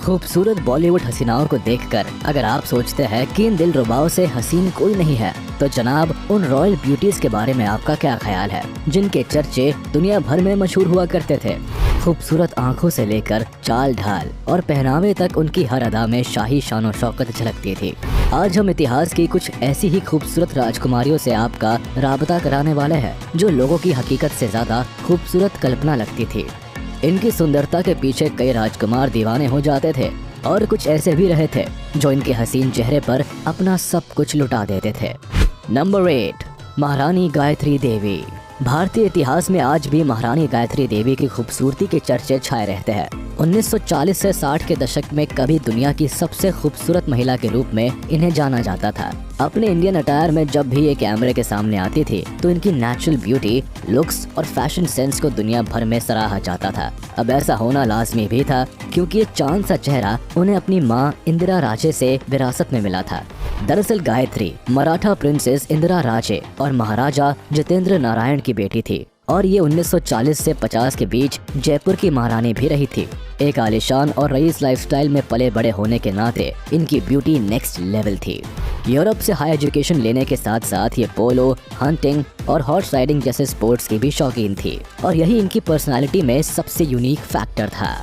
खूबसूरत बॉलीवुड हसीनाओं को देखकर अगर आप सोचते हैं कि इन दिलरुबाओं से हसीन कोई नहीं है, तो जनाब उन रॉयल ब्यूटीज के बारे में आपका क्या ख्याल है, जिनके चर्चे दुनिया भर में मशहूर हुआ करते थे। खूबसूरत आंखों से लेकर चाल ढाल और पहनावे तक उनकी हर अदा में शाही शान और शौकत झलकती थी। आज हम इतिहास की कुछ ऐसी ही खूबसूरत राजकुमारियों से आपका राबता कराने वाले हैं, जो लोगों की हकीकत से ज्यादा खूबसूरत कल्पना लगती थी। इनकी सुंदरता के पीछे कई राजकुमार दीवाने हो जाते थे और कुछ ऐसे भी रहे थे जो इनके हसीन चेहरे पर अपना सब कुछ लुटा देते थे। नंबर 8, महारानी गायत्री देवी। भारतीय इतिहास में आज भी महारानी गायत्री देवी की खूबसूरती के चर्चे छाए रहते हैं। 1940 से 60 के दशक में कभी दुनिया की सबसे खूबसूरत महिला के रूप में इन्हें जाना जाता था। अपने इंडियन अटायर में जब भी ये कैमरे के सामने आती थी तो इनकी नेचुरल ब्यूटी, लुक्स और फैशन सेंस को दुनिया भर में सराहा जाता था। अब ऐसा होना लाजमी भी था, क्योंकि एक चांद सा चेहरा उन्हें अपनी माँ इंदिरा राजे से विरासत में मिला था। दरअसल गायत्री मराठा प्रिंसेस इंदिरा राजे और महाराजा जितेंद्र नारायण की बेटी थी और ये 1940 से 50 के बीच जयपुर की महारानी भी रही थी। एक आलीशान और रईस लाइफस्टाइल में पले बड़े होने के नाते इनकी ब्यूटी नेक्स्ट लेवल थी। यूरोप से हाई एजुकेशन लेने के साथ साथ ये पोलो, हंटिंग और हॉर्स राइडिंग जैसे स्पोर्ट्स की भी शौकीन थी और यही इनकी पर्सनालिटी में सबसे यूनिक फैक्टर था।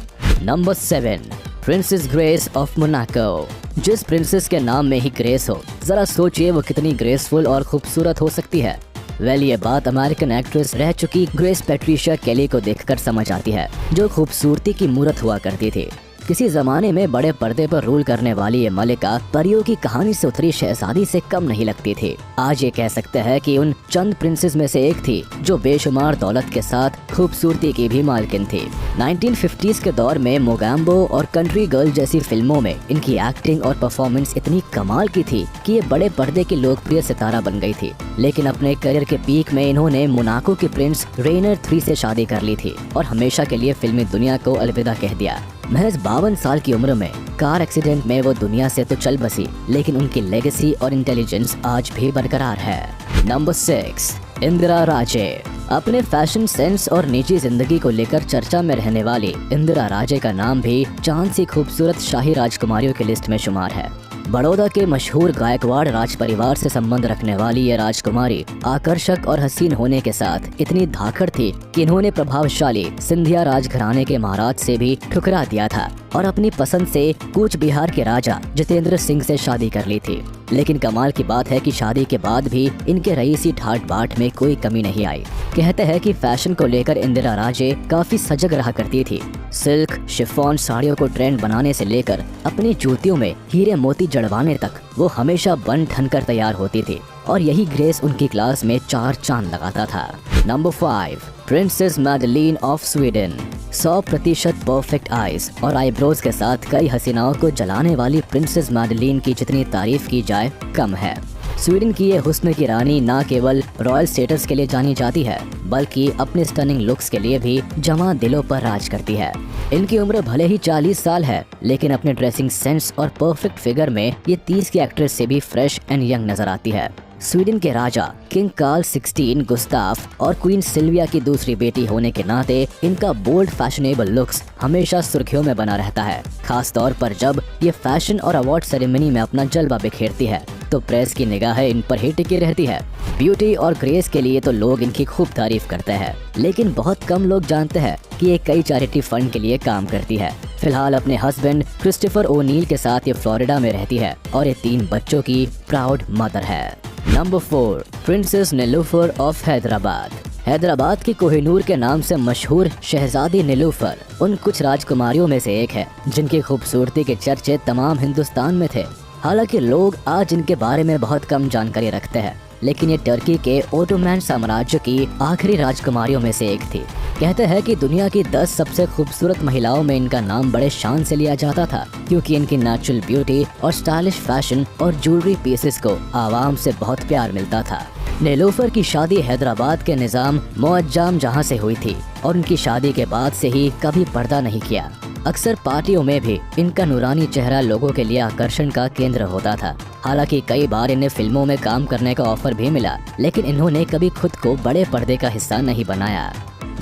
Number 7, princess grace of Monaco. जिस प्रिंसेस के नाम में ही ग्रेस हो, जरा सोचिए वो कितनी ग्रेसफुल और खूबसूरत हो सकती है। ये बात अमेरिकन एक्ट्रेस रह चुकी ग्रेस पैट्रिशिया केली को देखकर समझ आती है, जो खूबसूरती की मूरत हुआ करती थी। किसी जमाने में बड़े पर्दे पर रूल करने वाली ये मलिका परियों की कहानी से उतरी शहजादी से कम नहीं लगती थी। आज ये कह सकते हैं कि उन चंद प्रिंसेस में से एक थी जो बेशुमार दौलत के साथ खूबसूरती की भी मालकिन थी। 1950s के दौर में मोगैम्बो और कंट्री गर्ल जैसी फिल्मों में इनकी एक्टिंग और परफॉर्मेंस इतनी कमाल की थी कि ये बड़े पर्दे की लोकप्रिय सितारा बन गई थी। लेकिन अपने करियर के पीक में इन्होंने मोनाको के प्रिंस रेनर 3 से शादी कर ली थी और हमेशा के लिए फिल्मी दुनिया को अलविदा कह दिया। महज 52 साल की उम्र में कार एक्सीडेंट में वो दुनिया से तो चल बसी, लेकिन उनकी लेगेसी और इंटेलिजेंस आज भी बरकरार है। नंबर 6, इंदिरा राजे। अपने फैशन सेंस और निजी जिंदगी को लेकर चर्चा में रहने वाली इंदिरा राजे का नाम भी चांद सी खूबसूरत शाही राजकुमारियों की लिस्ट में शुमार है। बड़ौदा के मशहूर गायकवाड़ राज परिवार से संबंध रखने वाली ये राजकुमारी आकर्षक और हसीन होने के साथ इतनी धाकड़ थी कि इन्होंने प्रभावशाली सिंधिया राजघराने के महाराज से भी ठुकरा दिया था और अपनी पसंद से कूच बिहार के राजा जितेंद्र सिंह से शादी कर ली थी। लेकिन कमाल की बात है कि शादी के बाद भी इनके रईसी ठाट बाट में कोई कमी नहीं आई। कहते हैं कि फैशन को लेकर इंदिरा राजे काफी सजग रहा करती थी। सिल्क, शिफॉन साड़ियों को ट्रेंड बनाने से लेकर अपनी जूतियों में हीरे मोती जड़वाने तक वो हमेशा बन ठन कर तैयार होती थी और यही ग्रेस उनकी क्लास में 4 चांद लगाता था। Number 5, princess Madeleine of Sweden. 100% perfect eyes और आईब्रोज के साथ कई हसीनाओं को जलाने वाली प्रिंसेस मैडलीन की जितनी तारीफ की जाए कम है। स्वीडन की ये हुस्न की रानी न केवल रॉयल स्टेटस के लिए जानी जाती है, बल्कि अपने स्टनिंग लुक्स के लिए भी जमा दिलों पर राज करती है। इनकी उम्र भले ही 40 साल है, लेकिन अपने ड्रेसिंग सेंस और परफेक्ट फिगर में ये 30 की एक्ट्रेस से भी फ्रेश एंड यंग नजर आती है। स्वीडन के राजा किंग कार्ल 16 गुस्ताफ और क्वीन सिल्विया की दूसरी बेटी होने के नाते इनका बोल्ड फैशनेबल लुक्स हमेशा सुर्खियों में बना रहता है। खास तौर पर जब ये फैशन और अवार्ड सेरेमनी में अपना जलवा बिखेरती है तो प्रेस की निगाहें इन पर ही टिकी रहती है। ब्यूटी और ग्रेस के लिए तो लोग इनकी खूब तारीफ करते हैं, लेकिन बहुत कम लोग जानते हैं कि ये कई चैरिटी फंड के लिए काम करती है। फिलहाल अपने हस्बैंड क्रिस्टोफर ओनील के साथ ये फ्लोरिडा में रहती है और ये 3 बच्चों की प्राउड मदर है। Number 4, princess Niloufer of Hyderabad. Hyderabad की कोहिनूर के नाम से मशहूर शहजादी नीलूफर उन कुछ राजकुमारियों में से एक है जिनकी खूबसूरती के चर्चे तमाम हिंदुस्तान में थे। हालांकि लोग आज इनके बारे में बहुत कम जानकारी रखते हैं, लेकिन ये टर्की के ओटोमैन साम्राज्य की आखिरी राजकुमारियों में से एक थी। कहते हैं कि दुनिया की 10 सबसे खूबसूरत महिलाओं में इनका नाम बड़े शान से लिया जाता था, क्योंकि इनकी नेचुरल ब्यूटी और स्टाइलिश फैशन और ज्वेलरी पीसेस को आवाम से बहुत प्यार मिलता था। नीलूफर की शादी हैदराबाद के निजाम मुअज्जम जहां से हुई थी और उनकी शादी के बाद से ही कभी पर्दा नहीं किया। अक्सर पार्टियों में भी इनका नूरानी चेहरा लोगों के लिए आकर्षण का केंद्र होता था। हालांकि कई बार इन्हें फिल्मों में काम करने का ऑफर भी मिला, लेकिन इन्होंने कभी खुद को बड़े पर्दे का हिस्सा नहीं बनाया।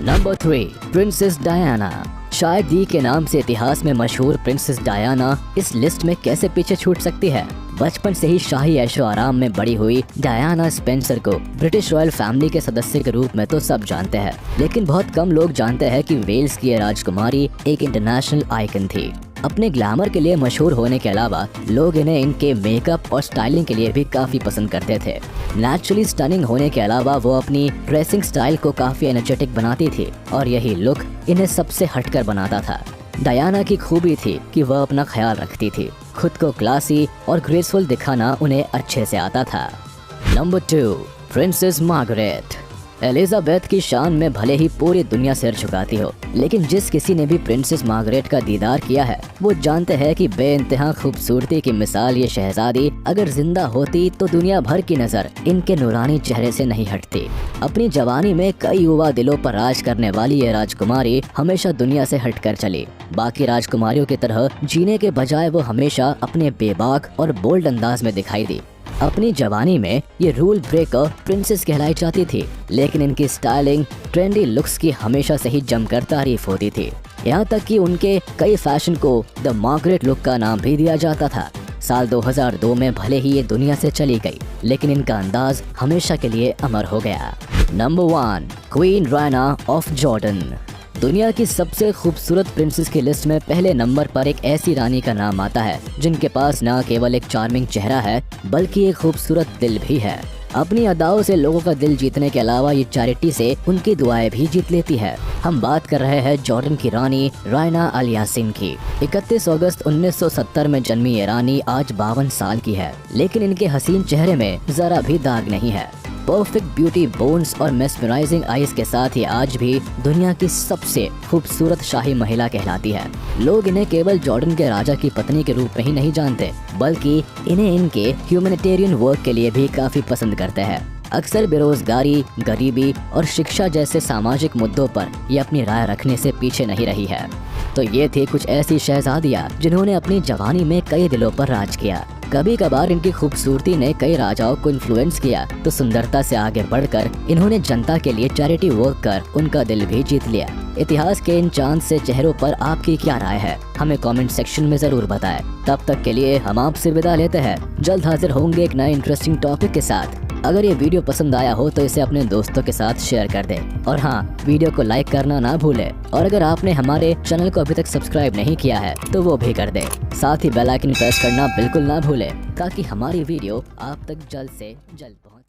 Number 3, princess Diana. शायद दी के नाम से इतिहास में मशहूर प्रिंसेस डायना इस लिस्ट में कैसे पीछे छूट सकती है। बचपन से ही शाही ऐशो आराम में बड़ी हुई डायना स्पेंसर को ब्रिटिश रॉयल फैमिली के सदस्य के रूप में तो सब जानते हैं, लेकिन बहुत कम लोग जानते हैं कि वेल्स की ये राजकुमारी एक इंटरनेशनल आइकन थी। अपने ग्लैमर के लिए मशहूर होने के अलावा लोग इन्हें इनके मेकअप और स्टाइलिंग के लिए भी काफी पसंद करते थे। नेचुरली स्टनिंग होने के अलावा वो अपनी ड्रेसिंग स्टाइल को काफी एनर्जेटिक बनाती थी और यही लुक इन्हें सबसे हटकर बनाता था। डायना की खूबी थी कि वह अपना ख्याल रखती थी, खुद को क्लासी और ग्रेसफुल दिखाना उन्हें अच्छे से आता था। Number 2, princess Margaret. एलिजाबेथ की शान में भले ही पूरी दुनिया सिर झुकाती हो, लेकिन जिस किसी ने भी प्रिंसेस मार्गरेट का दीदार किया है वो जानते हैं कि बेइंतहा खूबसूरती की मिसाल ये शहजादी अगर जिंदा होती तो दुनिया भर की नजर इनके नूरानी चेहरे से नहीं हटती। अपनी जवानी में कई युवा दिलों पर राज करने वाली ये राजकुमारी हमेशा दुनिया से हटकर चली। बाकी राजकुमारियों की तरह जीने के बजाय वो हमेशा अपने बेबाक और बोल्ड अंदाज में दिखाई दी। अपनी जवानी में ये रूल ब्रेकर प्रिंसेस कहलाई जाती थी, लेकिन इनकी स्टाइलिंग, ट्रेंडी लुक्स की हमेशा से ही जमकर तारीफ होती थी। यहाँ तक कि उनके कई फैशन को द मार्गरेट लुक का नाम भी दिया जाता था। साल 2002 में भले ही ये दुनिया से चली गई, लेकिन इनका अंदाज हमेशा के लिए अमर हो गया। Number 1, queen Raina of Jordan. दुनिया की सबसे खूबसूरत प्रिंसेस की लिस्ट में पहले नंबर पर एक ऐसी रानी का नाम आता है जिनके पास न केवल एक चार्मिंग चेहरा है बल्कि एक खूबसूरत दिल भी है। अपनी अदाओं से लोगों का दिल जीतने के अलावा ये चैरिटी से उनकी दुआएं भी जीत लेती है। हम बात कर रहे हैं जॉर्डन की रानी रायना अल यासीन की। 31 अगस्त 1970 में जन्मी ये रानी आज 52 साल की है, लेकिन इनके हसीन चेहरे में जरा भी दाग नहीं है। परफेक्ट ब्यूटी, बोन्स और मेस्मराइजिंग आईज के साथ ही आज भी दुनिया की सबसे खूबसूरत शाही महिला कहलाती है। लोग इन्हें केवल जॉर्डन के राजा की पत्नी के रूप में ही नहीं जानते, बल्कि इन्हें इनके ह्यूमैनिटेरियन वर्क के लिए भी काफी पसंद करते हैं। अक्सर बेरोजगारी, गरीबी और शिक्षा जैसे सामाजिक मुद्दों पर ये अपनी राय रखने से पीछे नहीं रही है। तो ये थी कुछ ऐसी शहजादियाँ जिन्होंने अपनी जवानी में कई दिलों पर राज किया। कभी कभार इनकी खूबसूरती ने कई राजाओं को इन्फ्लुएंस किया, तो सुंदरता से आगे बढ़कर इन्होंने जनता के लिए चैरिटी वर्क कर उनका दिल भी जीत लिया। इतिहास के इन चांद से चेहरों पर आपकी क्या राय है, हमें कमेंट सेक्शन में जरूर बताएं। तब तक के लिए हम आपसे विदा लेते हैं। जल्द हाजिर होंगे एक नए इंटरेस्टिंग टॉपिक के साथ। अगर ये वीडियो पसंद आया हो तो इसे अपने दोस्तों के साथ शेयर कर दें और हाँ, वीडियो को लाइक करना ना भूलें। और अगर आपने हमारे चैनल को अभी तक सब्सक्राइब नहीं किया है तो वो भी कर दें। साथ ही बेल आइकन प्रेस करना बिल्कुल ना भूलें ताकि हमारी वीडियो आप तक जल्द से जल्द पहुंचे।